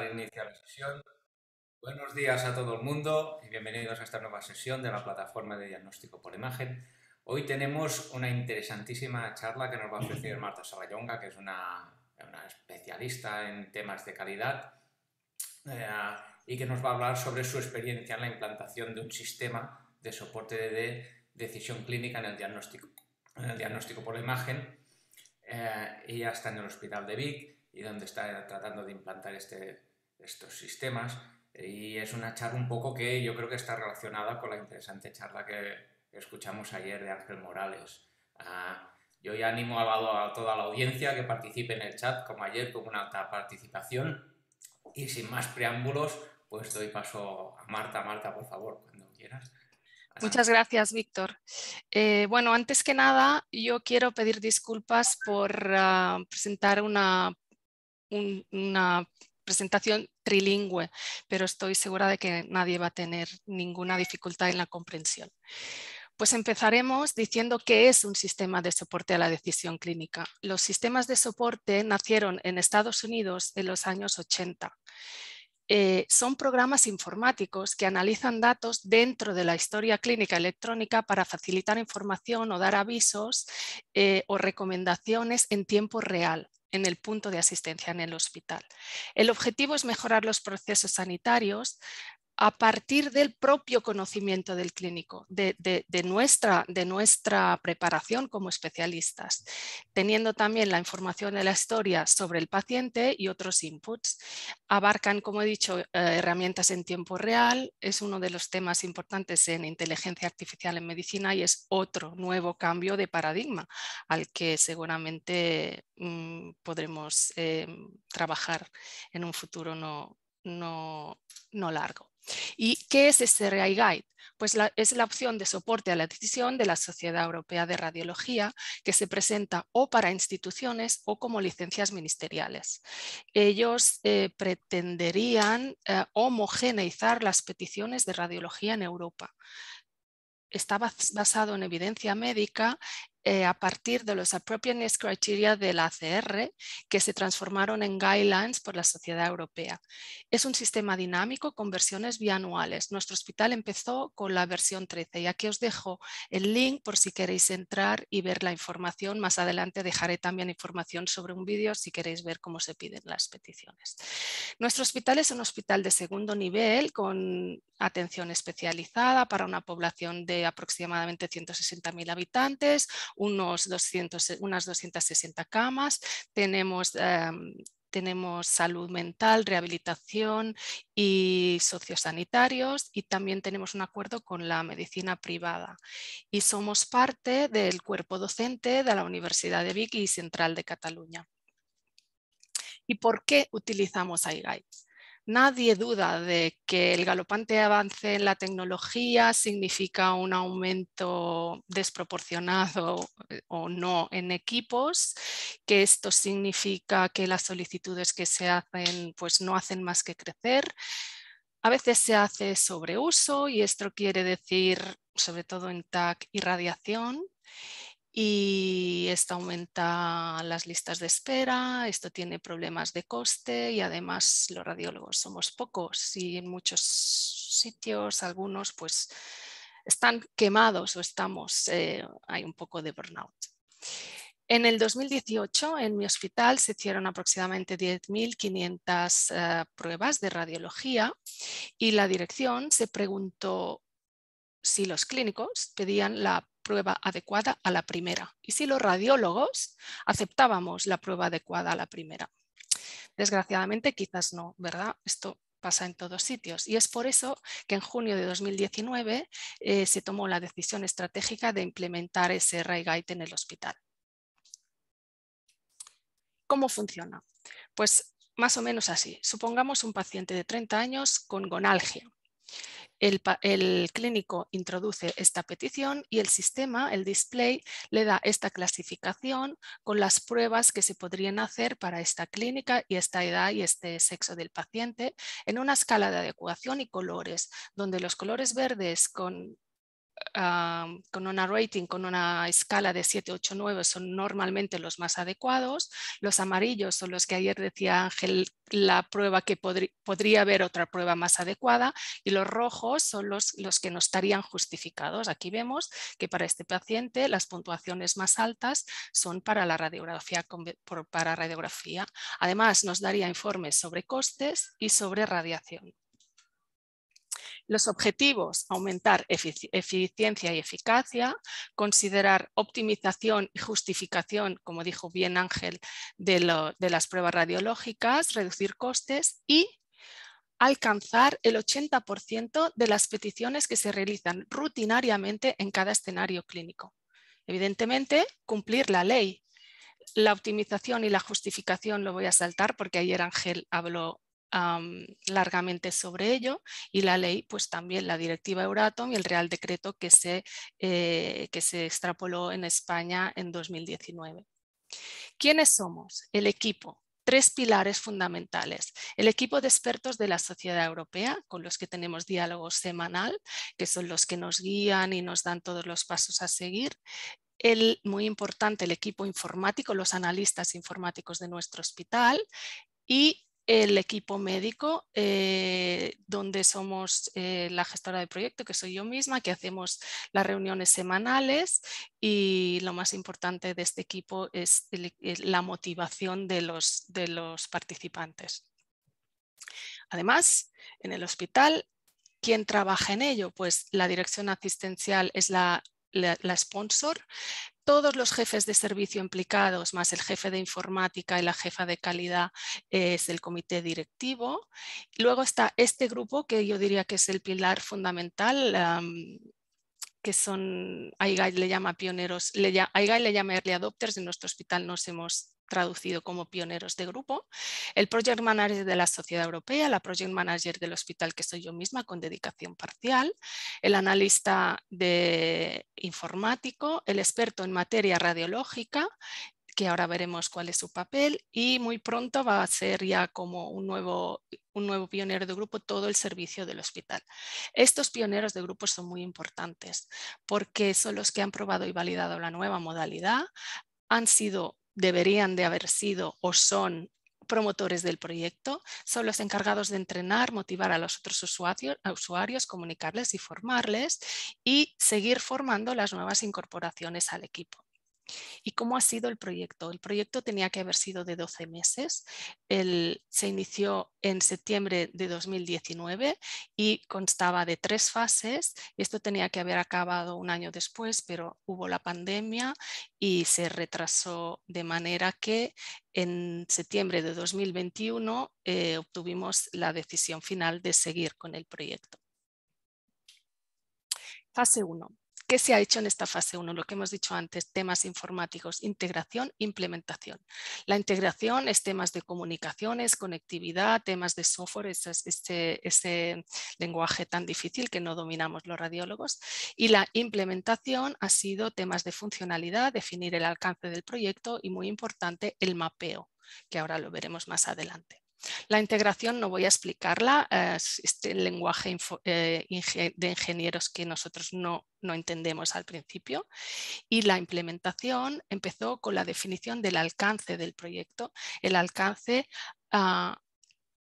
Iniciar la sesión. Buenos días a todo el mundo y bienvenidos a esta nueva sesión de la plataforma de diagnóstico por imagen. Hoy tenemos una interesantísima charla que nos va a ofrecer Marta Sarrayonga, que es una especialista en temas de calidad y que nos va a hablar sobre su experiencia en la implantación de un sistema de soporte de decisión clínica en el diagnóstico por imagen. Ella está en el Hospital de Vic y donde está tratando de implantar estos sistemas, y es una charla un poco que yo creo que está relacionada con la interesante charla que escuchamos ayer de Ángel Morales. Yo ya animo a toda la audiencia que participe en el chat, como ayer, con una alta participación, y sin más preámbulos, pues doy paso a Marta. Marta, por favor, cuando quieras. Muchas gracias, Víctor. Bueno, antes que nada, yo quiero pedir disculpas por presentar una presentación trilingüe, pero estoy segura de que nadie va a tener ninguna dificultad en la comprensión. Pues empezaremos diciendo qué es un sistema de soporte a la decisión clínica. Los sistemas de soporte nacieron en Estados Unidos en los años 80. Son programas informáticos que analizan datos dentro de la historia clínica electrónica para facilitar información o dar avisos o recomendaciones en tiempo real en el punto de asistencia en el hospital. El objetivo es mejorar los procesos sanitarios a partir del propio conocimiento del clínico, de nuestra preparación como especialistas, teniendo también la información de la historia sobre el paciente y otros inputs. Abarcan, como he dicho, herramientas en tiempo real, es uno de los temas importantes en inteligencia artificial en medicina y es otro nuevo cambio de paradigma al que seguramente podremos trabajar en un futuro no largo. ¿Y qué es este RAI Guide? Pues es la opción de soporte a la decisión de la Sociedad Europea de Radiología que se presenta o para instituciones o como licencias ministeriales. Ellos pretenderían homogeneizar las peticiones de radiología en Europa. Está basado en evidencia médica a partir de los Appropriateness Criteria de la ACR que se transformaron en guidelines por la Sociedad Europea. Es un sistema dinámico con versiones bianuales. Nuestro hospital empezó con la versión 13 y aquí os dejo el link por si queréis entrar y ver la información. Más adelante dejaré también información sobre un vídeo si queréis ver cómo se piden las peticiones. Nuestro hospital es un hospital de segundo nivel con atención especializada para una población de aproximadamente 160.000 habitantes, unas 260 camas. Tenemos salud mental, rehabilitación y sociosanitarios, y también tenemos un acuerdo con la medicina privada. Y somos parte del cuerpo docente de la Universidad de Vic y Central de Cataluña. ¿Y por qué utilizamos iGuide? Nadie duda de que el galopante avance en la tecnología significa un aumento desproporcionado o no en equipos, que esto significa que las solicitudes que se hacen pues no hacen más que crecer. A veces se hace sobreuso y esto quiere decir, sobre todo en TAC y radiación, y esto aumenta las listas de espera, esto tiene problemas de coste y además los radiólogos somos pocos y en muchos sitios algunos pues están quemados o hay un poco de burnout. En el 2018 en mi hospital se hicieron aproximadamente 10.500 pruebas de radiología y la dirección se preguntó si los clínicos pedían la prueba adecuada a la primera y si los radiólogos aceptábamos la prueba adecuada a la primera. Desgraciadamente quizás no, ¿verdad? Esto pasa en todos sitios y es por eso que en junio de 2019 se tomó la decisión estratégica de implementar ese RAI Guide en el hospital. ¿Cómo funciona? Pues más o menos así. Supongamos un paciente de 30 años con gonalgia. El clínico introduce esta petición y el sistema, el display, le da esta clasificación con las pruebas que se podrían hacer para esta clínica y esta edad y este sexo del paciente en una escala de adecuación y colores, donde los colores verdes con con una rating, con una escala de 7, 8, 9 son normalmente los más adecuados. Los amarillos son los que ayer decía Ángel, la prueba que podría haber otra prueba más adecuada, y los rojos son los que no estarían justificados. Aquí vemos que para este paciente las puntuaciones más altas son para la radiografía, para radiografía. Además nos daría informes sobre costes y sobre radiación. Los objetivos: aumentar eficiencia y eficacia, considerar optimización y justificación, como dijo bien Ángel, de las pruebas radiológicas, reducir costes y alcanzar el 80% de las peticiones que se realizan rutinariamente en cada escenario clínico. Evidentemente, cumplir la ley. La optimización y la justificación lo voy a saltar porque ayer Ángel habló largamente sobre ello, y la ley, pues también la directiva Euratom y el Real Decreto que se extrapoló en España en 2019. ¿Quiénes somos? El equipo. 3 pilares fundamentales. El equipo de expertos de la Sociedad Europea, con los que tenemos diálogo semanal, que son los que nos guían y nos dan todos los pasos a seguir. Muy importante, el equipo informático, los analistas informáticos de nuestro hospital, y el equipo médico, donde somos la gestora del proyecto, que soy yo misma, que hacemos las reuniones semanales, y lo más importante de este equipo es la motivación de los participantes. Además, en el hospital, ¿quién trabaja en ello? Pues la dirección asistencial es la sponsor. Todos los jefes de servicio implicados, más el jefe de informática y la jefa de calidad, es el comité directivo. Luego está este grupo que yo diría que es el pilar fundamental, que son, AIGAI le llama pioneros, AIGAI le llama early adopters, en nuestro hospital nos hemos traducido como pioneros de grupo. El Project Manager de la Sociedad Europea, la Project Manager del hospital, que soy yo misma con dedicación parcial, el analista de informático, el experto en materia radiológica, que ahora veremos cuál es su papel, y muy pronto va a ser ya como un nuevo pionero de grupo todo el servicio del hospital. Estos pioneros de grupo son muy importantes porque son los que han probado y validado la nueva modalidad, deberían de haber sido o son promotores del proyecto, son los encargados de entrenar, motivar a los otros usuarios, comunicarles y formarles, y seguir formando las nuevas incorporaciones al equipo. ¿Y cómo ha sido el proyecto? El proyecto tenía que haber sido de 12 meses. Se inició en septiembre de 2019 y constaba de 3 fases. Esto tenía que haber acabado un año después, pero hubo la pandemia y se retrasó, de manera que en septiembre de 2021 obtuvimos la decisión final de seguir con el proyecto. Fase 1. ¿Qué se ha hecho en esta fase 1? Lo que hemos dicho antes, temas informáticos, integración, implementación. La integración es temas de comunicaciones, conectividad, temas de software, ese lenguaje tan difícil que no dominamos los radiólogos. Y la implementación ha sido temas de funcionalidad, definir el alcance del proyecto y, muy importante, el mapeo, que ahora lo veremos más adelante. La integración no voy a explicarla, es este lenguaje de ingenieros que nosotros no entendemos al principio. Y la implementación empezó con la definición del alcance del proyecto. El alcance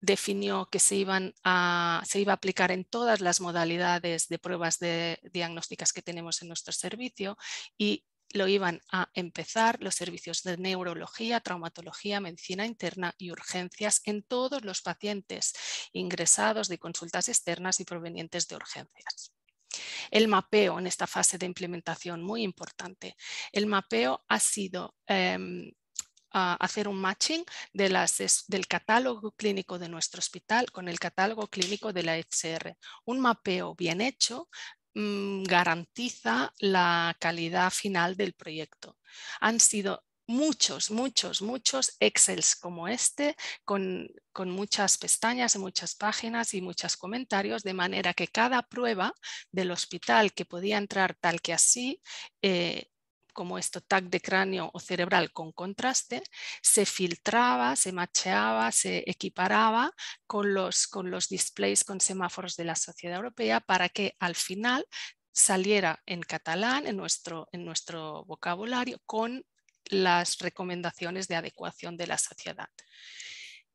definió que se iba a aplicar en todas las modalidades de pruebas diagnósticas que tenemos en nuestro servicio, y lo iban a empezar los servicios de neurología, traumatología, medicina interna y urgencias en todos los pacientes ingresados de consultas externas y provenientes de urgencias. El mapeo en esta fase de implementación, muy importante. El mapeo ha sido hacer un matching del catálogo clínico de nuestro hospital con el catálogo clínico de la EHR. Un mapeo bien hecho garantiza la calidad final del proyecto. Han sido muchos Excels como este, con muchas pestañas, muchas páginas y muchos comentarios, de manera que cada prueba del hospital que podía entrar tal que así, como esto, TAC de cráneo o cerebral con contraste, se filtraba, se macheaba, se equiparaba con los displays con semáforos de la Sociedad Europea, para que al final saliera en catalán, en nuestro vocabulario, con las recomendaciones de adecuación de la sociedad.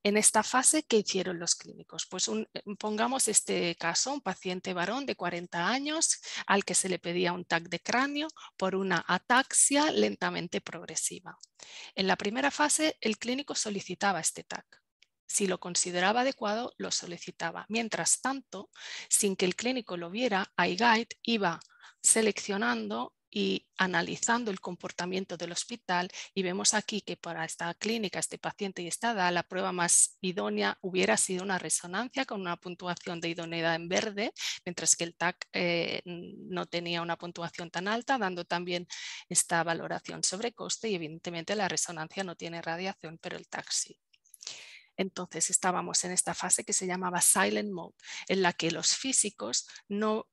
En esta fase, ¿qué hicieron los clínicos? Pues pongamos este caso, un paciente varón de 40 años al que se le pedía un TAC de cráneo por una ataxia lentamente progresiva. En la primera fase, el clínico solicitaba este TAC. Si lo consideraba adecuado, lo solicitaba. Mientras tanto, sin que el clínico lo viera, iGuide iba seleccionando y analizando el comportamiento del hospital, y vemos aquí que para esta clínica, este paciente y esta edad, la prueba más idónea hubiera sido una resonancia con una puntuación de idoneidad en verde, mientras que el TAC no tenía una puntuación tan alta, dando también esta valoración sobre coste, y evidentemente la resonancia no tiene radiación, pero el TAC sí. Entonces estábamos en esta fase que se llamaba silent mode, en la que los físicos no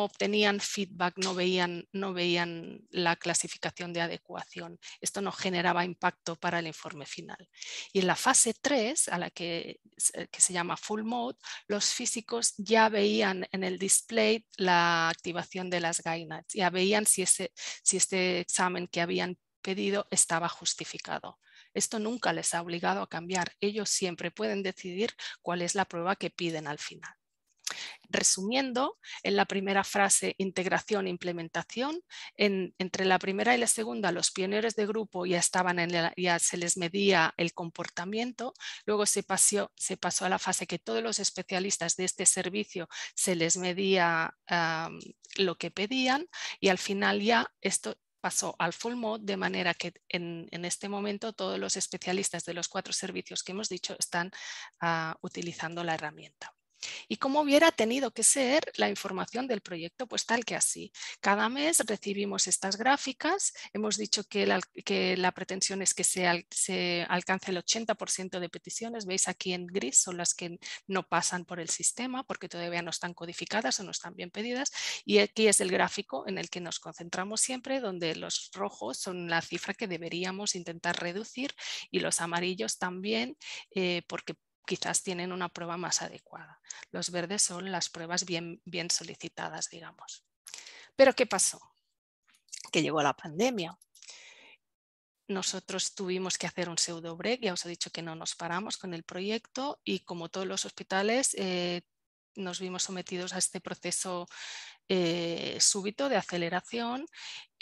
obtenían feedback, no veían la clasificación de adecuación. Esto no generaba impacto para el informe final. Y en la fase 3, a la que se llama full mode, los físicos ya veían en el display la activación de las guidelines, ya veían si este examen que habían pedido estaba justificado. Esto nunca les ha obligado a cambiar. Ellos siempre pueden decidir cuál es la prueba que piden al final. Resumiendo, en la primera frase, integración e implementación, entre la primera y la segunda, los pioneros de grupo ya se les medía el comportamiento. Luego se pasó a la fase que todos los especialistas de este servicio se les medía lo que pedían, y al final ya esto pasó al full mode, de manera que en este momento todos los especialistas de los 4 servicios que hemos dicho están utilizando la herramienta. ¿Y cómo hubiera tenido que ser la información del proyecto? Pues tal que así. Cada mes recibimos estas gráficas. Hemos dicho que la pretensión es que se alcance el 80% de peticiones. Veis aquí en gris son las que no pasan por el sistema porque todavía no están codificadas o no están bien pedidas. Y aquí es el gráfico en el que nos concentramos siempre, donde los rojos son la cifra que deberíamos intentar reducir y los amarillos también, porque quizás tienen una prueba más adecuada. Los verdes son las pruebas bien solicitadas, digamos. ¿Pero qué pasó? Que llegó la pandemia. Nosotros tuvimos que hacer un pseudo break, ya os he dicho que no nos paramos con el proyecto, y como todos los hospitales nos vimos sometidos a este proceso súbito de aceleración,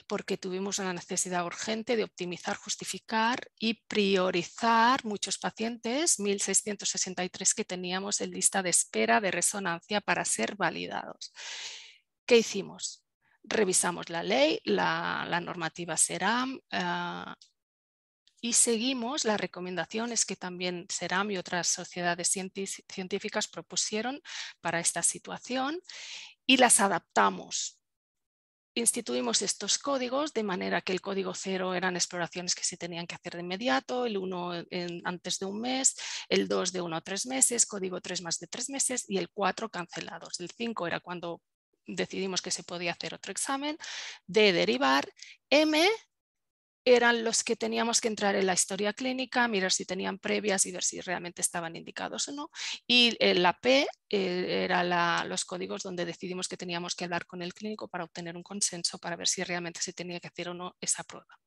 porque tuvimos una necesidad urgente de optimizar, justificar y priorizar muchos pacientes, 1.663 que teníamos en lista de espera de resonancia para ser validados. ¿Qué hicimos? Revisamos la ley, la normativa SERAM, y seguimos las recomendaciones que también SERAM y otras sociedades científicas propusieron para esta situación, y las adaptamos. Instituimos estos códigos de manera que el código 0 eran exploraciones que se tenían que hacer de inmediato, el 1 antes de un mes, el 2 de 1 a 3 meses, código 3 más de 3 meses y el 4 cancelados. El 5 era cuando decidimos que se podía hacer otro examen, D derivar, M eran los que teníamos que entrar en la historia clínica, mirar si tenían previas y ver si realmente estaban indicados o no. Y la P era los códigos donde decidimos que teníamos que hablar con el clínico para obtener un consenso para ver si realmente se tenía que hacer o no esa prueba.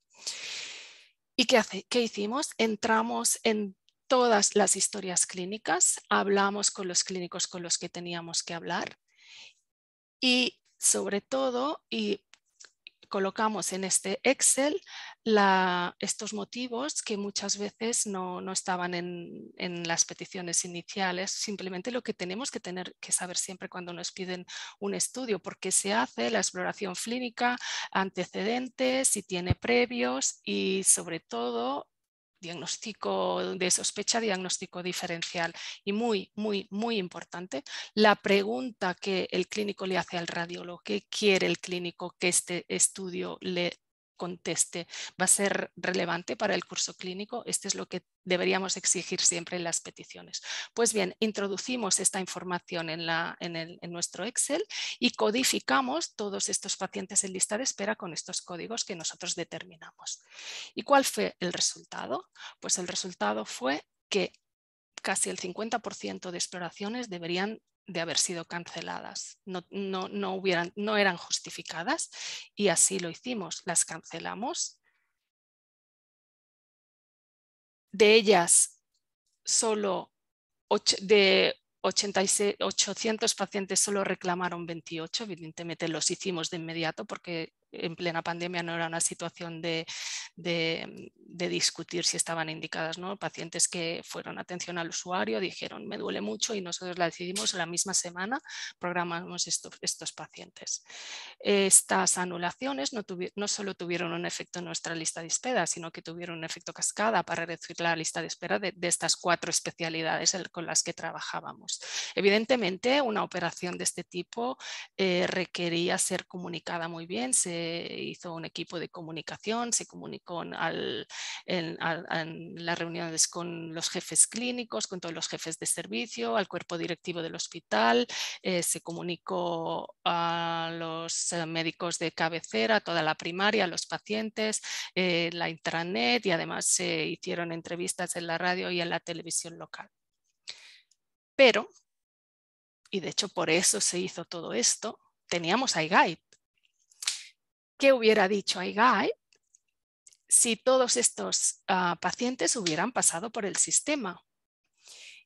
¿Y qué hicimos? Entramos en todas las historias clínicas, hablamos con los clínicos con los que teníamos que hablar y sobre todo, colocamos en este Excel estos motivos que muchas veces no estaban en las peticiones iniciales. Simplemente lo que tenemos que saber siempre cuando nos piden un estudio: por qué se hace, la exploración clínica, antecedentes, si tiene previos y sobre todo diagnóstico de sospecha, diagnóstico diferencial. Y muy importante, la pregunta que el clínico le hace al radiólogo: ¿qué quiere el clínico que este estudio le conteste? ¿Va a ser relevante para el curso clínico? Esto es lo que deberíamos exigir siempre en las peticiones. Pues bien, introducimos esta información en nuestro Excel y codificamos todos estos pacientes en lista de espera con estos códigos que nosotros determinamos. ¿Y cuál fue el resultado? Pues el resultado fue que casi el 50% de exploraciones deberían de haber sido canceladas, no eran justificadas, y así lo hicimos, las cancelamos. De ellas, solo de 800 pacientes solo reclamaron 28, evidentemente los hicimos de inmediato porque en plena pandemia no era una situación de discutir si estaban indicadas, ¿no? Pacientes que fueron atención al usuario dijeron me duele mucho y nosotros la decidimos la misma semana, programamos estos pacientes. Estas anulaciones no solo tuvieron un efecto en nuestra lista de espera, sino que tuvieron un efecto cascada para reducir la lista de espera de estas 4 especialidades con las que trabajábamos. Evidentemente, una operación de este tipo requería ser comunicada muy bien. Se hizo un equipo de comunicación, se comunicó en las reuniones con los jefes clínicos, con todos los jefes de servicio, al cuerpo directivo del hospital, se comunicó a los médicos de cabecera, a toda la primaria, a los pacientes, la intranet, y además se hicieron entrevistas en la radio y en la televisión local. Pero, y de hecho por eso se hizo todo esto, teníamos iGuide. ¿Qué hubiera dicho iGuide si todos estos pacientes hubieran pasado por el sistema?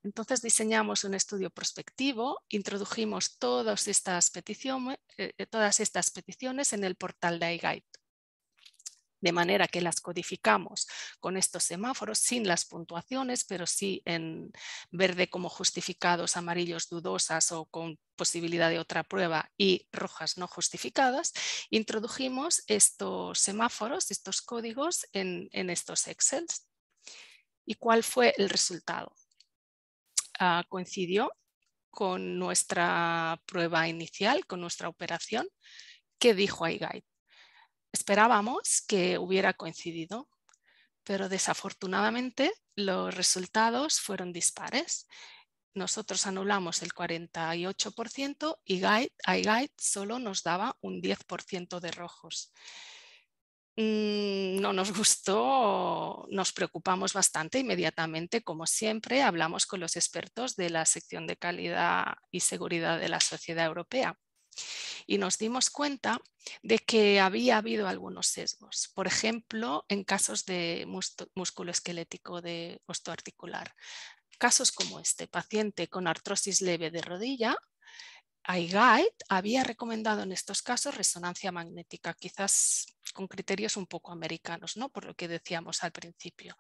Entonces diseñamos un estudio prospectivo, introdujimos todas estas peticiones en el portal de iGuide, de manera que las codificamos con estos semáforos sin las puntuaciones, pero sí en verde como justificados, amarillos dudosas o con posibilidad de otra prueba y rojas no justificadas. Introdujimos estos semáforos, estos códigos en estos Excels. ¿Y cuál fue el resultado? Coincidió con nuestra prueba inicial, con nuestra operación. ¿Qué dijo iGuide? Esperábamos que hubiera coincidido, pero desafortunadamente los resultados fueron dispares. Nosotros anulamos el 48% y iGuide solo nos daba un 10% de rojos. No nos gustó, nos preocupamos bastante. Inmediatamente, como siempre, hablamos con los expertos de la sección de calidad y seguridad de la Sociedad Europea y nos dimos cuenta de que había habido algunos sesgos. Por ejemplo, en casos de músculo esquelético de osteoarticular. Casos como este, paciente con artrosis leve de rodilla, iGuide había recomendado en estos casos resonancia magnética, quizás con criterios un poco americanos, ¿no? Por lo que decíamos al principio.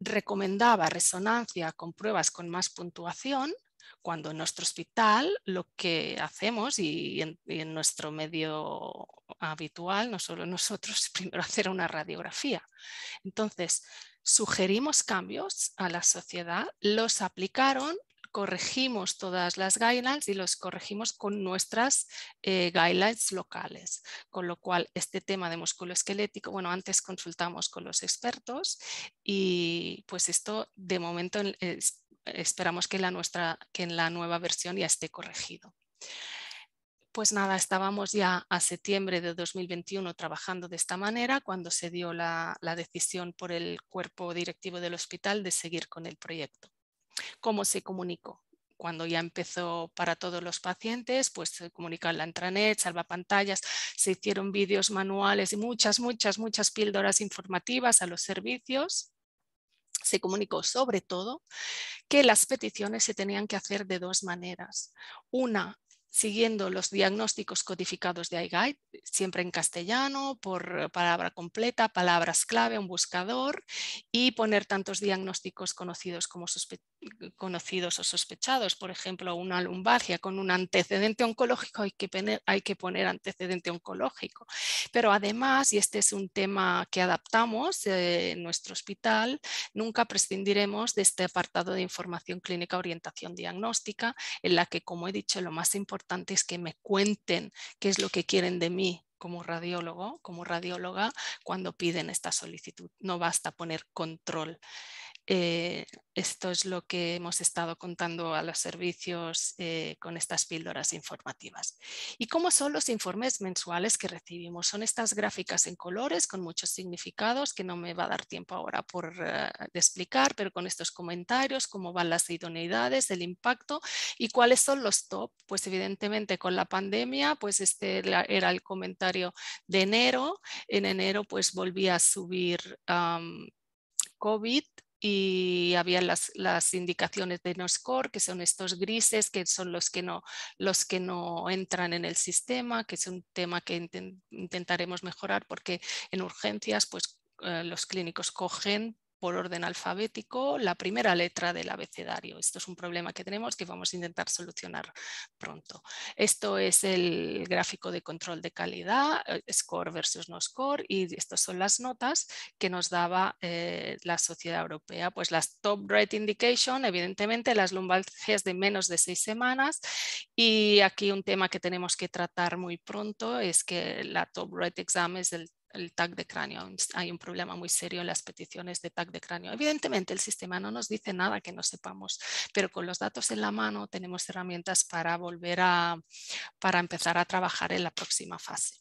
Recomendaba resonancia con pruebas con más puntuación, cuando en nuestro hospital lo que hacemos y en nuestro medio habitual, no solo nosotros, primero hacer una radiografía. Entonces, sugerimos cambios a la sociedad, los aplicaron, corregimos todas las guidelines y los corregimos con nuestras guidelines locales. Con lo cual, este tema de músculo esquelético, bueno, antes consultamos con los expertos y pues esto de momento esperamos que en la nueva versión ya esté corregido. Pues nada, estábamos ya a septiembre de 2021 trabajando de esta manera cuando se dio la decisión por el cuerpo directivo del hospital de seguir con el proyecto. ¿Cómo se comunicó? Cuando ya empezó para todos los pacientes, pues se comunicó en la intranet, salvapantallas, se hicieron vídeos manuales y muchas píldoras informativas a los servicios. Se comunicó sobre todo que las peticiones se tenían que hacer de 2 maneras. Una, siguiendo los diagnósticos codificados de iGuide, siempre en castellano, por palabra completa, palabras clave, un buscador, y poner tantos diagnósticos conocidos como conocidos o sospechados. Por ejemplo, una lumbalgia con un antecedente oncológico, hay que poner antecedente oncológico. Pero además, y este es un tema que adaptamos en nuestro hospital, nunca prescindiremos de este apartado de información clínica, orientación diagnóstica, en la que, como he dicho, lo más importante es que me cuenten qué es lo que quieren de mí como radiólogo, como radióloga, cuando piden esta solicitud. No basta poner control. Esto es lo que hemos estado contando a los servicios con estas píldoras informativas. ¿Y cómo son los informes mensuales que recibimos? Son estas gráficas en colores con muchos significados que no me va a dar tiempo ahora de explicar, pero con estos comentarios, cómo van las idoneidades, el impacto y cuáles son los top. Pues evidentemente con la pandemia, pues este era el comentario de enero. En enero pues volvía a subir COVID y había las indicaciones de no score, que son estos grises, que son los que no entran en el sistema, que es un tema que intentaremos mejorar porque en urgencias pues, los clínicos cogen por orden alfabético la primera letra del abecedario. Esto es un problema que tenemos que vamos a intentar solucionar pronto. Esto es el gráfico de control de calidad, score versus no score, y estas son las notas que nos daba la Sociedad Europea. Pues las Top Rate Indication, evidentemente las lumbalgias de menos de 6 semanas, y aquí un tema que tenemos que tratar muy pronto es que la Top Rate Exam es el TAC de cráneo. Hay un problema muy serio en las peticiones de TAC de cráneo. Evidentemente el sistema no nos dice nada que no sepamos, pero con los datos en la mano tenemos herramientas para para empezar a trabajar en la próxima fase.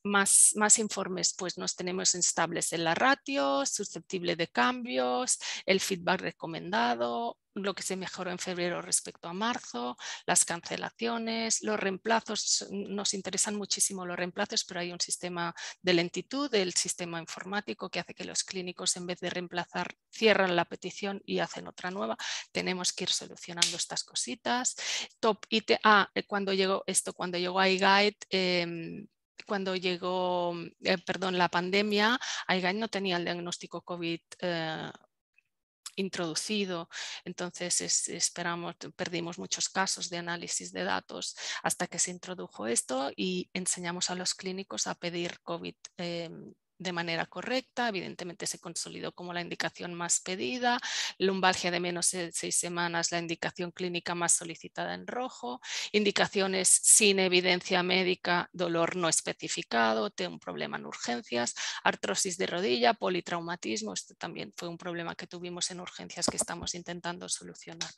Más informes, pues nos tenemos instables en la ratio, susceptible de cambios, el feedback recomendado, lo que se mejoró en febrero respecto a marzo, las cancelaciones, los reemplazos. Nos interesan muchísimo los reemplazos, pero hay un sistema de lentitud del sistema informático que hace que los clínicos, en vez de reemplazar, cierran la petición y hacen otra nueva. Tenemos que ir solucionando estas cositas. Top IT, cuando llegó a iGuide, cuando llegó la pandemia, iGuide no tenía el diagnóstico COVID introducido, entonces perdimos muchos casos de análisis de datos hasta que se introdujo esto y enseñamos a los clínicos a pedir COVID de manera correcta. Evidentemente se consolidó como la indicación más pedida, lumbalgia de menos de 6 semanas, la indicación clínica más solicitada en rojo, indicaciones sin evidencia médica, dolor no especificado, un problema en urgencias, artrosis de rodilla, politraumatismo. Esto también fue un problema que tuvimos en urgencias que estamos intentando solucionar.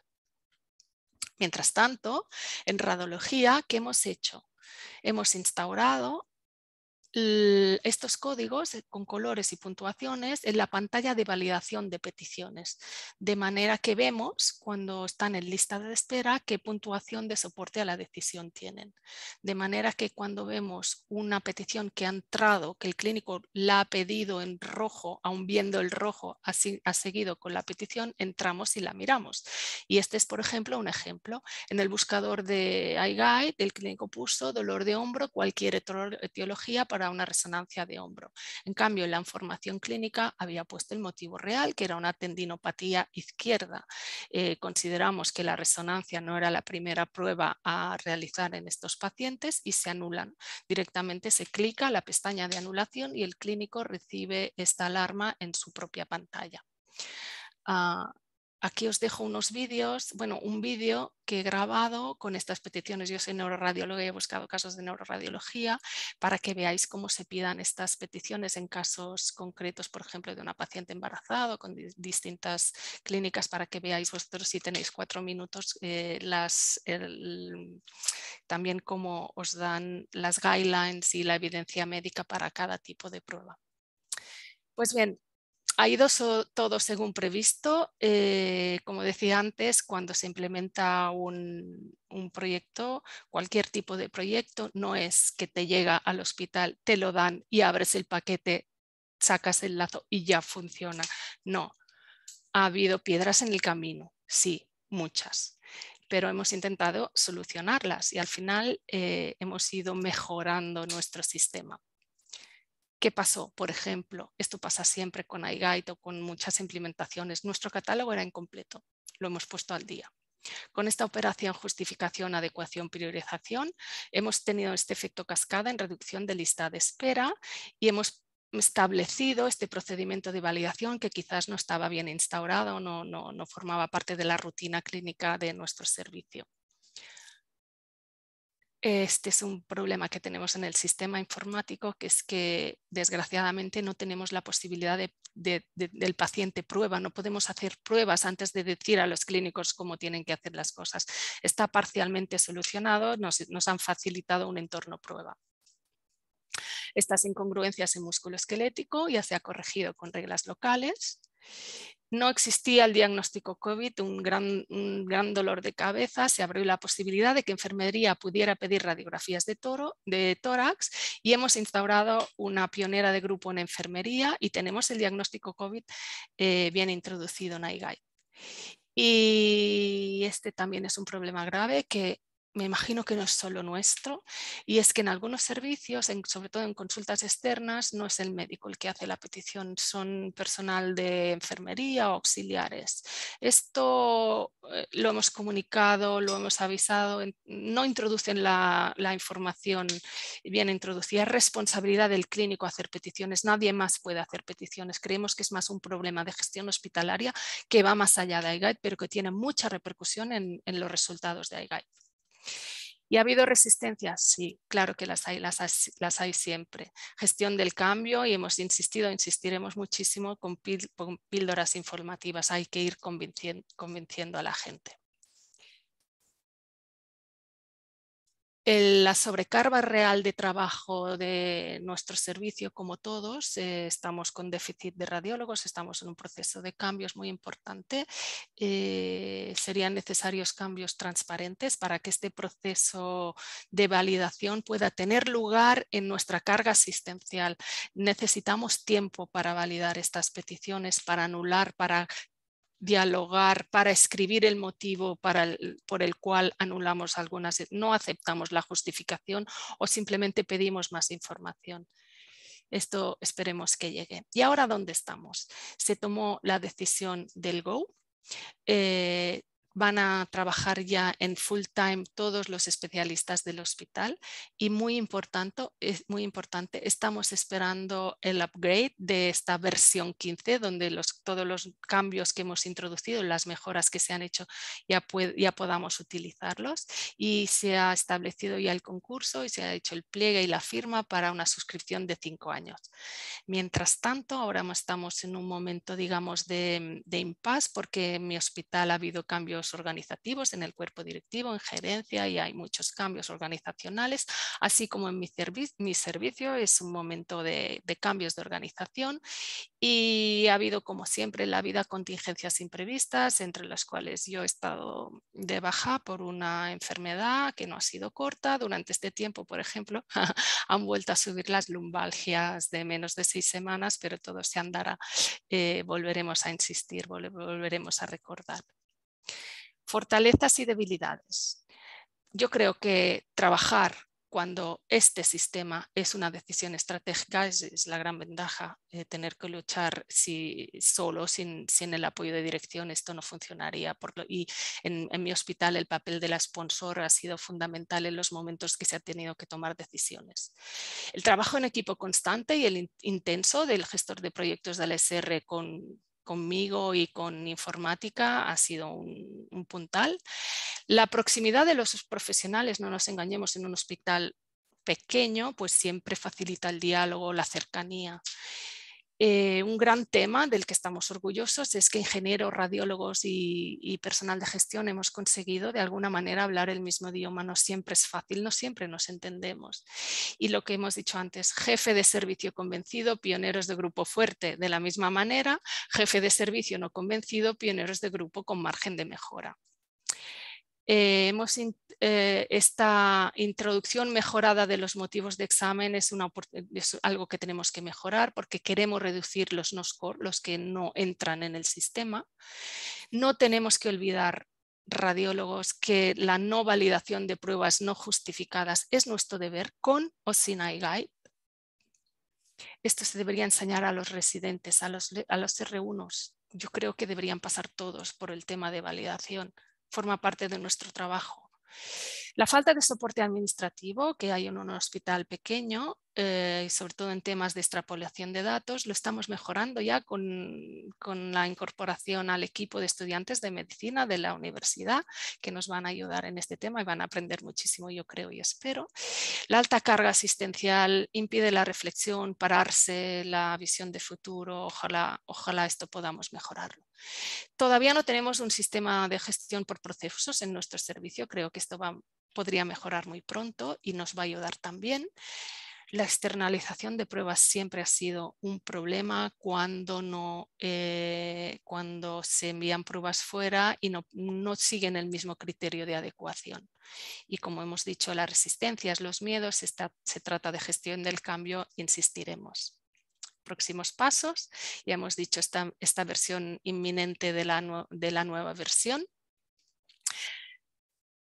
Mientras tanto, en radiología, ¿qué hemos hecho? Hemos instaurado estos códigos con colores y puntuaciones en la pantalla de validación de peticiones, de manera que vemos cuando están en lista de espera qué puntuación de soporte a la decisión tienen. De manera que cuando vemos una petición que ha entrado, que el clínico la ha pedido en rojo, aún viendo el rojo, así ha seguido con la petición, entramos y la miramos. Y este es, por ejemplo, un ejemplo. En el buscador de iGuide, el clínico puso dolor de hombro, cualquier etiología para una resonancia de hombro. En cambio, en la información clínica había puesto el motivo real, que era una tendinopatía izquierda. Consideramos que la resonancia no era la primera prueba a realizar en estos pacientes y se anulan. Directamente se clica la pestaña de anulación y el clínico recibe esta alarma en su propia pantalla. Aquí os dejo unos vídeos, un vídeo que he grabado con estas peticiones. Yo soy neuroradióloga y he buscado casos de neuroradiología para que veáis cómo se pidan estas peticiones en casos concretos, por ejemplo, de una paciente embarazada con distintas clínicas, para que veáis vosotros, si tenéis 4 minutos, también cómo os dan las guidelines y la evidencia médica para cada tipo de prueba. Pues bien, ha ido todo según previsto. Como decía antes, cuando se implementa un proyecto, cualquier tipo de proyecto, no es que te llega al hospital, te lo dan y abres el paquete, sacas el lazo y ya funciona. No, ha habido piedras en el camino, sí, muchas, pero hemos intentado solucionarlas y al final hemos ido mejorando nuestro sistema. ¿Qué pasó? Por ejemplo, esto pasa siempre con iGuide o con muchas implementaciones. Nuestro catálogo era incompleto, lo hemos puesto al día. Con esta operación justificación, adecuación, priorización, hemos tenido este efecto cascada en reducción de lista de espera y hemos establecido este procedimiento de validación que quizás no estaba bien instaurado o no formaba parte de la rutina clínica de nuestro servicio. Este es un problema que tenemos en el sistema informático, que es que desgraciadamente no tenemos la posibilidad del paciente prueba, no podemos hacer pruebas antes de decir a los clínicos cómo tienen que hacer las cosas. Está parcialmente solucionado, nos han facilitado un entorno prueba. Estas incongruencias en músculo esquelético ya se ha corregido con reglas locales. No existía el diagnóstico COVID, un gran dolor de cabeza. Se abrió la posibilidad de que enfermería pudiera pedir radiografías de tórax y hemos instaurado una pionera de grupo en enfermería y tenemos el diagnóstico COVID bien introducido en iGuide. Y este también es un problema grave que me imagino que no es solo nuestro, y es que en algunos servicios, sobre todo en consultas externas, no es el médico el que hace la petición, son personal de enfermería o auxiliares. Esto lo hemos comunicado, lo hemos avisado, no introducen la información bien introducida. Es responsabilidad del clínico hacer peticiones, nadie más puede hacer peticiones. Creemos que es más un problema de gestión hospitalaria que va más allá de iGuide, pero que tiene mucha repercusión en los resultados de iGuide. ¿Y ha habido resistencias? Sí, claro que las hay siempre. Gestión del cambio, y hemos insistido, insistiremos muchísimo con píldoras informativas. Hay que ir convenciendo a la gente. La sobrecarga real de trabajo de nuestro servicio, como todos, estamos con déficit de radiólogos, estamos en un proceso de cambios muy importante. Serían necesarios cambios transparentes para que este proceso de validación pueda tener lugar en nuestra carga asistencial. Necesitamos tiempo para validar estas peticiones, para anular, para dialogar, para escribir el motivo por el cual anulamos algunas, no aceptamos la justificación o simplemente pedimos más información. Esto esperemos que llegue. ¿Y ahora dónde estamos? Se tomó la decisión del Go. Van a trabajar ya en full time todos los especialistas del hospital y muy importante, estamos esperando el upgrade de esta versión 15 donde todos los cambios que hemos introducido, las mejoras que se han hecho, ya podamos utilizarlos, y se ha establecido ya el concurso y se ha hecho el pliegue y la firma para una suscripción de 5 años. Mientras tanto, ahora estamos en un momento, digamos, de impasse, porque en mi hospital ha habido cambios organizativos en el cuerpo directivo, en gerencia, y hay muchos cambios organizacionales, así como en mi servicio es un momento de cambios de organización, y ha habido, como siempre en la vida, contingencias imprevistas, entre las cuales yo he estado de baja por una enfermedad que no ha sido corta. Durante este tiempo, por ejemplo, han vuelto a subir las lumbalgias de menos de 6 semanas, pero todo se andará. Volveremos a insistir, volveremos a recordar. Fortalezas y debilidades. Yo creo que trabajar cuando este sistema es una decisión estratégica es la gran ventaja. Tener que luchar solo, sin el apoyo de dirección, esto no funcionaría. Y en mi hospital el papel de la sponsor ha sido fundamental en los momentos que se ha tenido que tomar decisiones. El trabajo en equipo constante y el intenso del gestor de proyectos de la SR conmigo y con informática ha sido un puntal. La proximidad de los profesionales, no nos engañemos, en un hospital pequeño pues siempre facilita el diálogo, la cercanía. Un gran tema del que estamos orgullosos es que ingenieros, radiólogos y personal de gestión hemos conseguido de alguna manera hablar el mismo idioma. No siempre es fácil, no siempre nos entendemos. Y lo que hemos dicho antes, jefe de servicio convencido, pioneros de grupo fuerte. De la misma manera, jefe de servicio no convencido, pioneros de grupo con margen de mejora. Esta introducción mejorada de los motivos de examen es algo que tenemos que mejorar, porque queremos reducir los no score, los que no entran en el sistema. No tenemos que olvidar, radiólogos, que la no validación de pruebas no justificadas es nuestro deber, con o sin iGuide. Esto se debería enseñar a los residentes, a los R1s. Yo creo que deberían pasar todos por el tema de validación. Forma parte de nuestro trabajo. La falta de soporte administrativo que hay en un hospital pequeño, sobre todo en temas de extrapolación de datos, lo estamos mejorando ya con la incorporación al equipo de estudiantes de medicina de la universidad, que nos van a ayudar en este tema y van a aprender muchísimo, yo creo y espero. La alta carga asistencial impide la reflexión, pararse, la visión de futuro. Ojalá esto podamos mejorarlo. Todavía no tenemos un sistema de gestión por procesos en nuestro servicio. Creo que esto podría mejorar muy pronto y nos va a ayudar también. La externalización de pruebas siempre ha sido un problema cuando se envían pruebas fuera y no siguen el mismo criterio de adecuación. Y como hemos dicho, las resistencias, los miedos, se trata de gestión del cambio, insistiremos. Próximos pasos, ya hemos dicho esta versión inminente de la nueva versión.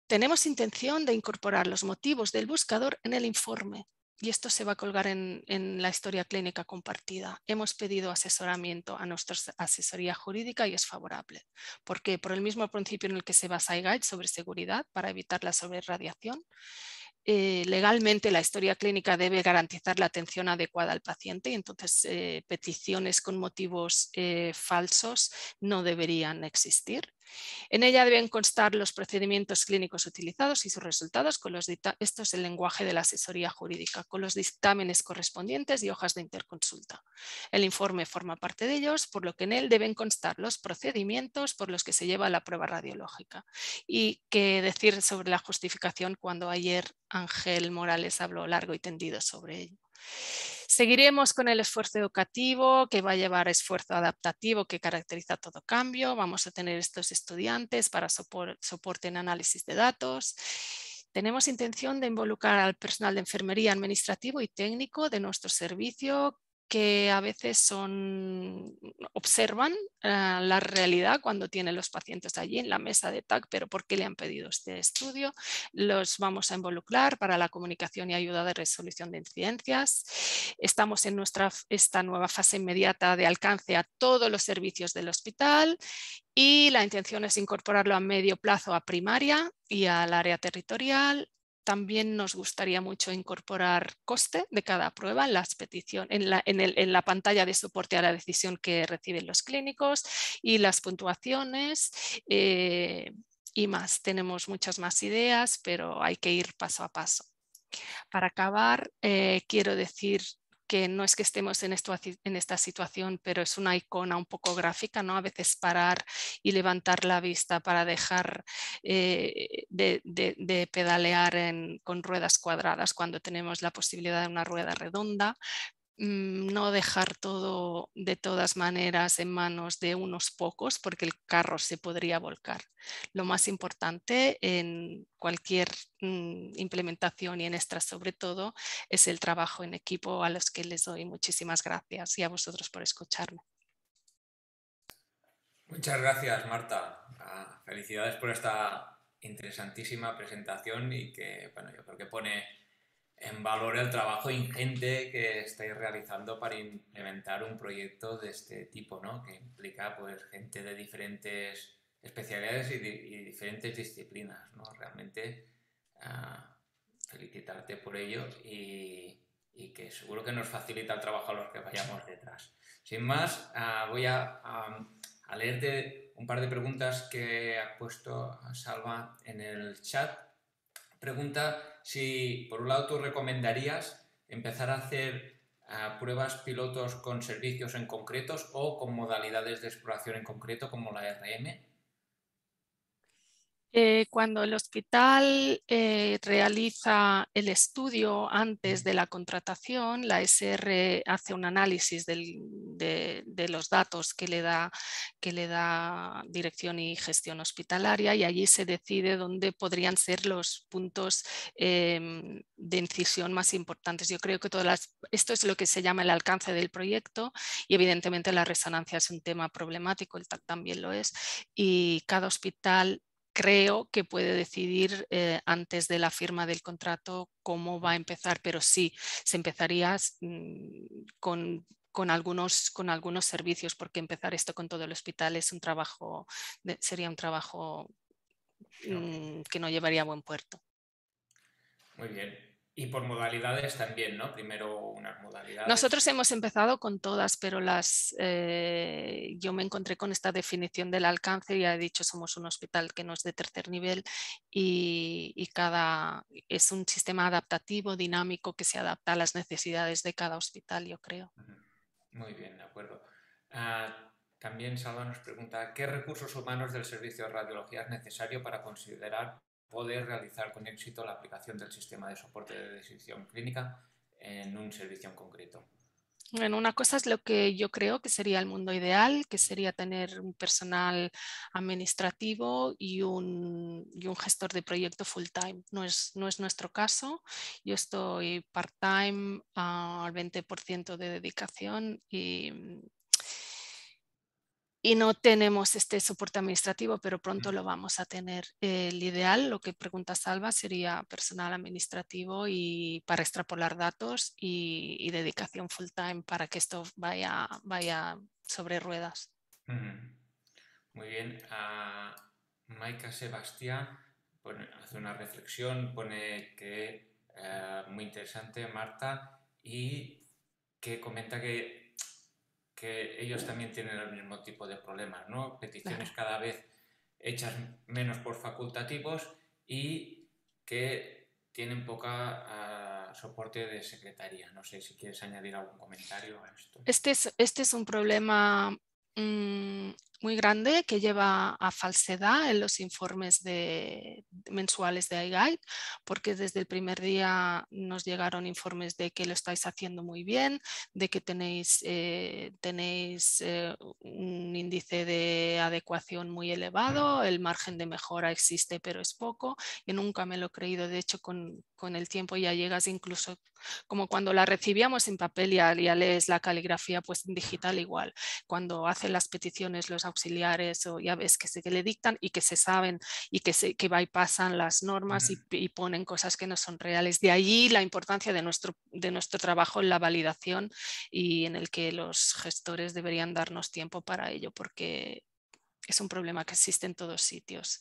Tenemos intención de incorporar los motivos del buscador en el informe y esto se va a colgar en la historia clínica compartida. Hemos pedido asesoramiento a nuestra asesoría jurídica y es favorable. ¿Por qué? Por el mismo principio en el que se basa iGuide sobre seguridad para evitar la sobrerradiación. Legalmente la historia clínica debe garantizar la atención adecuada al paciente y entonces peticiones con motivos falsos no deberían existir. En ella deben constar los procedimientos clínicos utilizados y sus resultados. Esto es el lenguaje de la asesoría jurídica, con los dictámenes correspondientes y hojas de interconsulta. El informe forma parte de ellos, por lo que en él deben constar los procedimientos por los que se lleva la prueba radiológica. Y qué decir sobre la justificación cuando ayer Ángel Morales habló largo y tendido sobre ello. Seguiremos con el esfuerzo educativo que va a llevar esfuerzo adaptativo que caracteriza todo cambio. Vamos a tener estos estudiantes para soporte en análisis de datos. Tenemos intención de involucrar al personal de enfermería administrativo y técnico de nuestro servicio que a veces observan la realidad cuando tienen los pacientes allí en la mesa de TAC, pero ¿por qué le han pedido este estudio? Los vamos a involucrar para la comunicación y ayuda de resolución de incidencias. Estamos en esta nueva fase inmediata de alcance a todos los servicios del hospital y la intención es incorporarlo a medio plazo a primaria y al área territorial. También nos gustaría mucho incorporar coste de cada prueba en la pantalla de soporte a la decisión que reciben los clínicos y las puntuaciones y más. Tenemos muchas más ideas, pero hay que ir paso a paso. Para acabar, quiero decir que no es que estemos en esta situación, pero es una icona un poco gráfica, ¿no? A veces parar y levantar la vista para dejar de pedalear con ruedas cuadradas cuando tenemos la posibilidad de una rueda redonda. No dejar todo de todas maneras en manos de unos pocos porque el carro se podría volcar. Lo más importante en cualquier implementación y en esta sobre todo es el trabajo en equipo a los que les doy muchísimas gracias y a vosotros por escucharme. Muchas gracias, Marta. Felicidades por esta interesantísima presentación y que, bueno, yo creo que pone en valor el trabajo ingente que estáis realizando para implementar un proyecto de este tipo, ¿no? Que implica pues gente de diferentes especialidades y diferentes disciplinas, ¿no? Realmente felicitarte por ello y que seguro que nos facilita el trabajo a los que vayamos detrás. Sin más, voy a leerte un par de preguntas que ha puesto Salva en el chat. Pregunta si, por un lado, tú recomendarías empezar a hacer pruebas pilotos con servicios en concretos o con modalidades de exploración en concreto como la RM. Cuando el hospital realiza el estudio antes de la contratación, la SR hace un análisis de los datos que le da dirección y gestión hospitalaria y allí se decide dónde podrían ser los puntos de incisión más importantes. Yo creo que esto es lo que se llama el alcance del proyecto y evidentemente la resonancia es un tema problemático, el TAC también lo es, y cada hospital creo que puede decidir antes de la firma del contrato cómo va a empezar, pero sí, se empezaría con algunos servicios, porque empezar esto con todo el hospital es sería un trabajo que no llevaría a buen puerto. Muy bien. Y por modalidades también, ¿no? Primero unas modalidades. Nosotros hemos empezado con todas, pero yo me encontré con esta definición del alcance. Ya he dicho, somos un hospital que no es de tercer nivel y es un sistema adaptativo, dinámico, que se adapta a las necesidades de cada hospital, yo creo. Muy bien, de acuerdo. También Salva nos pregunta, ¿qué recursos humanos del servicio de radiología es necesario para considerar poder realizar con éxito la aplicación del sistema de soporte de decisión clínica en un servicio en concreto? Bueno, una cosa es lo que yo creo que sería el mundo ideal, que sería tener un personal administrativo y un gestor de proyecto full time. No es nuestro caso. Yo estoy part-time al 20% de dedicación y no tenemos este soporte administrativo, pero pronto lo vamos a tener. El ideal, lo que pregunta Salva, sería personal administrativo y para extrapolar datos y dedicación full time para que esto vaya sobre ruedas. Muy bien. Maika Sebastián hace una reflexión, pone que muy interesante, Marta, y que comenta que ellos también tienen el mismo tipo de problemas, ¿no? Peticiones Claro. cada vez hechas menos por facultativos y que tienen poca soporte de secretaría. No sé si quieres añadir algún comentario a esto. Este es un problema muy grande que lleva a falsedad en los informes mensuales de iGuide, porque desde el primer día nos llegaron informes de que lo estáis haciendo muy bien, de que tenéis un índice de adecuación muy elevado, el margen de mejora existe pero es poco, y nunca me lo he creído. De hecho, con el tiempo ya llegas incluso como cuando la recibíamos en papel y ya lees la caligrafía, pues en digital igual. Cuando hacen las peticiones los auxiliares o ya ves que le dictan y que se saben y que bypassan las normas y ponen cosas que no son reales. De allí la importancia de nuestro trabajo en la validación y en el que los gestores deberían darnos tiempo para ello, porque es un problema que existe en todos sitios.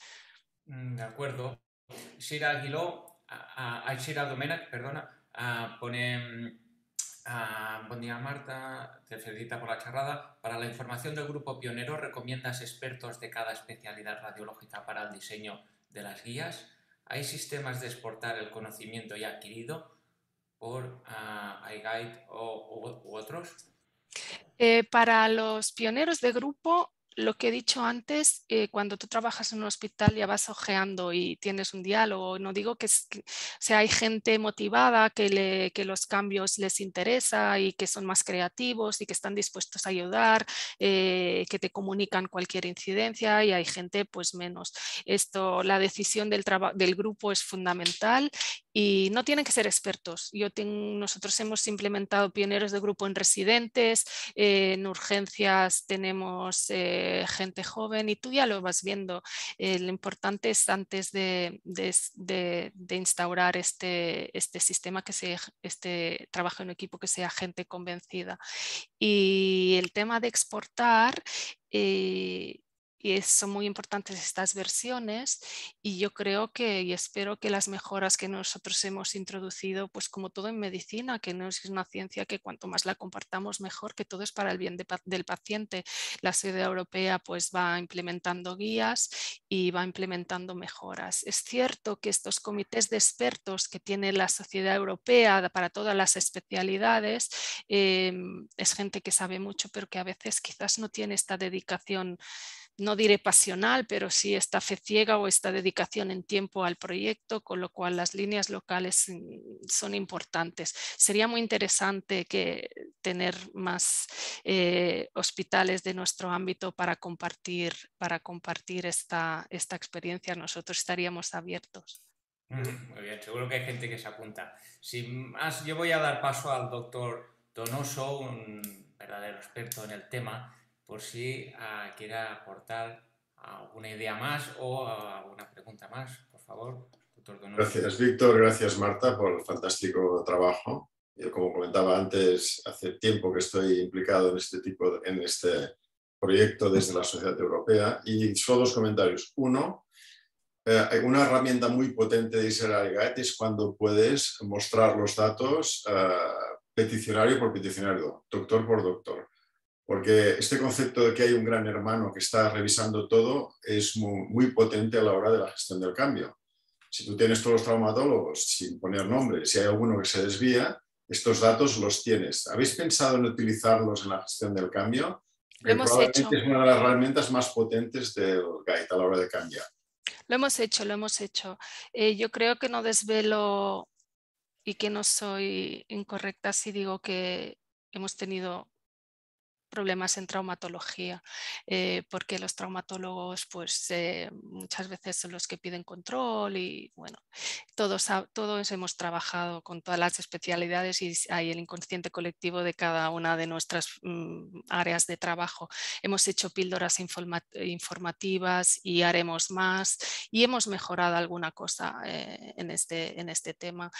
De acuerdo. Sira Aguiló, Sira Domènech, perdona, pone, buen día Marta, te felicita por la charrada. Para la información del grupo pionero, ¿recomiendas expertos de cada especialidad radiológica para el diseño de las guías? ¿Hay sistemas de exportar el conocimiento ya adquirido por iGuide u otros? Para los pioneros de grupo, lo que he dicho antes, cuando tú trabajas en un hospital ya vas ojeando y tienes un diálogo. No digo o sea, hay gente motivada que los cambios les interesa y que son más creativos y que están dispuestos a ayudar, que te comunican cualquier incidencia, y hay gente pues menos. La decisión del grupo es fundamental y no tienen que ser expertos. Nosotros hemos implementado pioneros de grupo en residentes, en urgencias tenemos gente joven y tú ya lo vas viendo. Lo importante es antes de instaurar este sistema, este trabajo en equipo, que sea gente convencida. Y el tema de exportar, y son muy importantes estas versiones, y yo creo y espero que las mejoras que nosotros hemos introducido, pues como todo en medicina, que no es una ciencia que cuanto más la compartamos mejor, que todo es para el bien del paciente. La Sociedad Europea pues va implementando guías y va implementando mejoras. Es cierto que estos comités de expertos que tiene la Sociedad Europea para todas las especialidades, es gente que sabe mucho, pero que a veces quizás no tiene esta dedicación, no diré pasional, pero sí esta fe ciega o esta dedicación en tiempo al proyecto, con lo cual las líneas locales son importantes. Sería muy interesante tener más hospitales de nuestro ámbito para compartir esta experiencia. Nosotros estaríamos abiertos. Muy bien, seguro que hay gente que se apunta. Sin más, yo voy a dar paso al doctor Donoso, un verdadero experto en el tema, por si quiere aportar alguna idea más o alguna pregunta más. Por favor, doctor Donoso. Gracias, Víctor. Gracias, Marta, por el fantástico trabajo. Yo, como comentaba antes, hace tiempo que estoy implicado en este proyecto desde la Sociedad Europea, y solo dos comentarios. Uno, una herramienta muy potente de Israel Guide es cuando puedes mostrar los datos peticionario por peticionario, doctor por doctor. Porque este concepto de que hay un gran hermano que está revisando todo es muy potente a la hora de la gestión del cambio. Si tú tienes todos los traumatólogos sin poner nombre, si hay alguno que se desvía, estos datos los tienes. ¿Habéis pensado en utilizarlos en la gestión del cambio? Lo Que hemos hecho. probablemente es una de las herramientas más potentes del Guide a la hora de cambiar. Lo hemos hecho, lo hemos hecho. Yo creo que no desvelo y que no soy incorrecta si digo que hemos tenido problemas en traumatología, porque los traumatólogos pues muchas veces son los que piden control y bueno, todos hemos trabajado con todas las especialidades y hay el inconsciente colectivo de cada una de nuestras áreas de trabajo. Hemos hecho píldoras informativas y haremos más y hemos mejorado alguna cosa en este tema.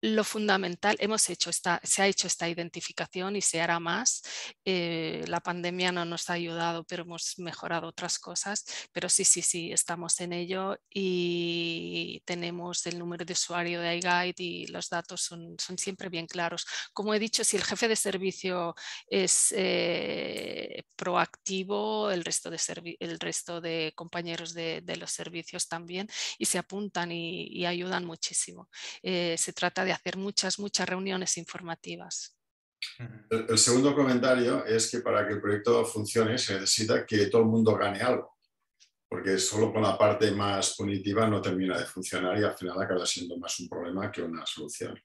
Lo fundamental, se ha hecho esta identificación y se hará más. La pandemia no nos ha ayudado, pero hemos mejorado otras cosas. Pero sí, estamos en ello y tenemos el número de usuario de iGuide y los datos son siempre bien claros. Como he dicho, si el jefe de servicio es proactivo, el resto de compañeros de los servicios también y se apuntan y ayudan muchísimo. Se trata de hacer muchas reuniones informativas. El segundo comentario es que para que el proyecto funcione se necesita que todo el mundo gane algo, porque solo con la parte más punitiva no termina de funcionar y al final acaba siendo más un problema que una solución.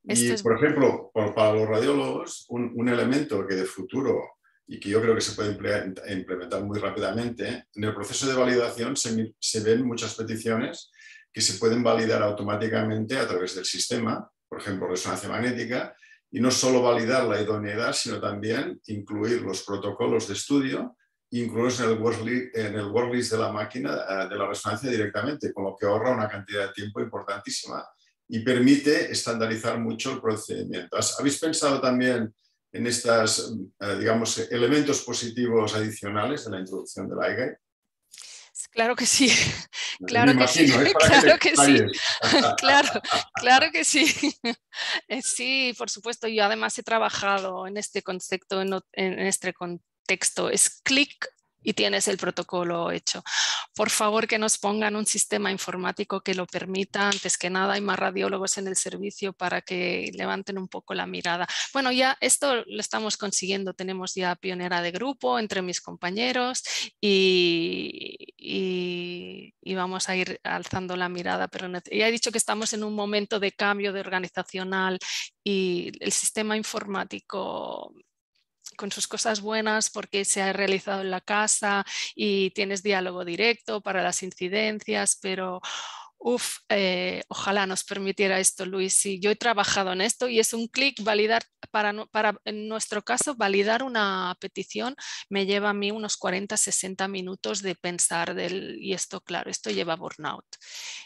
Esto Y, es... por ejemplo, para los radiólogos, un elemento que de futuro y que yo creo que se puede implementar muy rápidamente, en el proceso de validación se ven muchas peticiones que se pueden validar automáticamente a través del sistema, por ejemplo, resonancia magnética, y no solo validar la idoneidad, sino también incluir los protocolos de estudio, incluirlos en el worklist de la máquina de la resonancia directamente, con lo que ahorra una cantidad de tiempo importantísima y permite estandarizar mucho el procedimiento. ¿Habéis pensado también en estos, digamos, elementos positivos adicionales de la introducción del iGuide? Claro que sí, Me claro que sí, imagino, es para que te claro que sí, explayes. claro que sí. Sí, por supuesto, yo además he trabajado en este concepto, en este contexto. Es clic y tienes el protocolo hecho. Por favor, que nos pongan un sistema informático que lo permita. Antes que nada, hay más radiólogos en el servicio para que levanten un poco la mirada. Bueno, ya esto lo estamos consiguiendo. Tenemos ya pionera de grupo entre mis compañeros y vamos a ir alzando la mirada. Pero ya he dicho que estamos en un momento de cambio de organizacional y el sistema informático con sus cosas buenas porque se ha realizado en la casa y tienes diálogo directo para las incidencias, pero ojalá nos permitiera esto, Luis. Sí, yo he trabajado en esto y es un clic validar, en nuestro caso, validar una petición me lleva a mí unos 40-60 minutos de pensar y esto, claro, esto lleva burnout.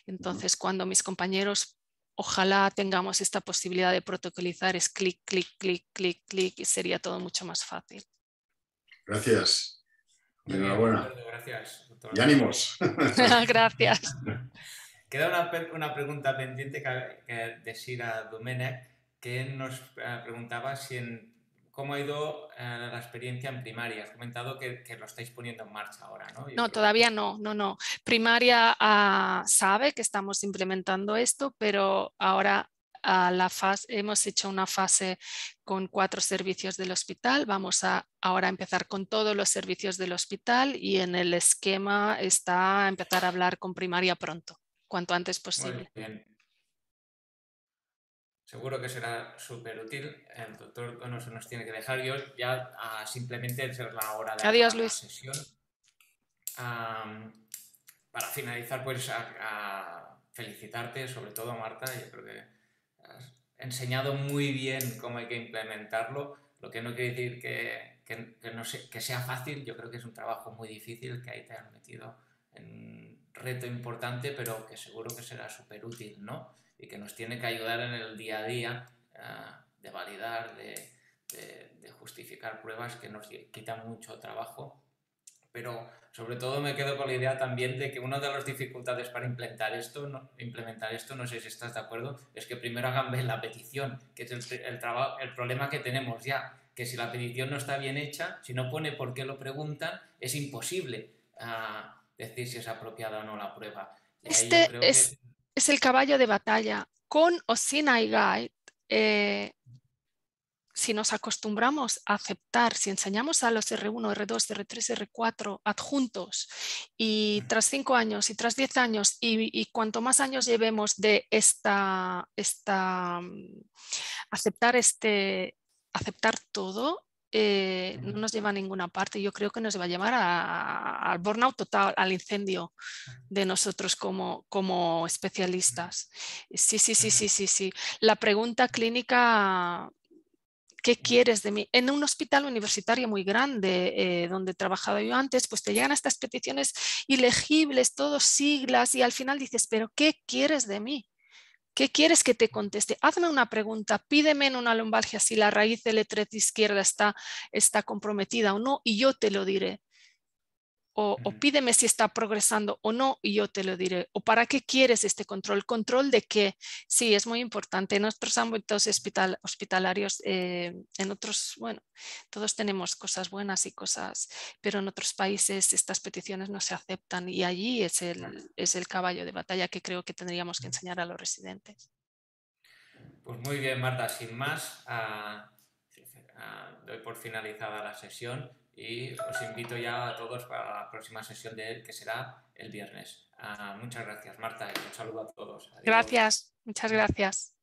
Entonces, cuando mis compañeros ojalá tengamos esta posibilidad de protocolizar, es clic, clic, clic, clic, clic y sería todo mucho más fácil. Gracias. Muy bien, de Enhorabuena. acuerdo, gracias, doctor. Y ánimos. Gracias. Queda una pregunta pendiente de Sira Domènech, que nos preguntaba cómo ha ido la experiencia en primaria. Has comentado que lo estáis poniendo en marcha ahora, ¿no? No, todavía no. Primaria sabe que estamos implementando esto, pero ahora hemos hecho una fase con 4 servicios del hospital. Vamos a ahora empezar con todos los servicios del hospital y en el esquema está empezar a hablar con primaria pronto, cuanto antes posible. Muy bien. Seguro que será súper útil. El doctor nos tiene que dejar. Yo ya simplemente es la hora de Adiós, acabar la Luis. sesión. Para finalizar, pues a felicitarte, sobre todo Marta. Yo creo que has enseñado muy bien cómo hay que implementarlo, lo que no quiere decir que sea fácil. Yo creo que es un trabajo muy difícil, que ahí te has metido en un reto importante, pero que seguro que será súper útil, ¿no? Y que nos tiene que ayudar en el día a día de validar, de justificar pruebas, que nos quitan mucho trabajo. Pero Sobre todo me quedo con la idea también de que una de las dificultades para implementar esto, no sé si estás de acuerdo, es que primero hagan bien la petición, que es el problema que tenemos ya, que si la petición no está bien hecha, si no pone por qué lo preguntan, es imposible decir si es apropiada o no la prueba. Y ahí yo Este creo que... es el caballo de batalla. Con o sin iGuide, si nos acostumbramos a aceptar, si enseñamos a los R1, R2, R3, R4 adjuntos y tras 5 años y tras 10 años y cuanto más años llevemos de aceptar todo, no nos lleva a ninguna parte. Yo creo que nos va a llevar al burnout total, al incendio de nosotros como especialistas. Sí. La pregunta clínica, ¿qué quieres de mí? En un hospital universitario muy grande donde he trabajado yo antes, pues te llegan estas peticiones ilegibles, todos siglas, y al final dices, ¿pero qué quieres de mí? ¿Qué quieres que te conteste? Hazme una pregunta, pídeme en una lumbalgia si la raíz del E3 izquierda está comprometida o no, y yo te lo diré. O pídeme si está progresando o no y yo te lo diré. ¿O para qué quieres este control? ¿Control de qué? Sí, es muy importante. En otros ámbitos hospitalarios, en otros, bueno, todos tenemos cosas buenas y cosas, pero en otros países estas peticiones no se aceptan y allí es el caballo de batalla que creo que tendríamos que enseñar a los residentes. Pues muy bien, Marta, sin más, doy por finalizada la sesión y os invito ya a todos para la próxima sesión de él, que será el viernes. Muchas gracias, Marta, y un saludo a todos. Adiós. Gracias, muchas gracias.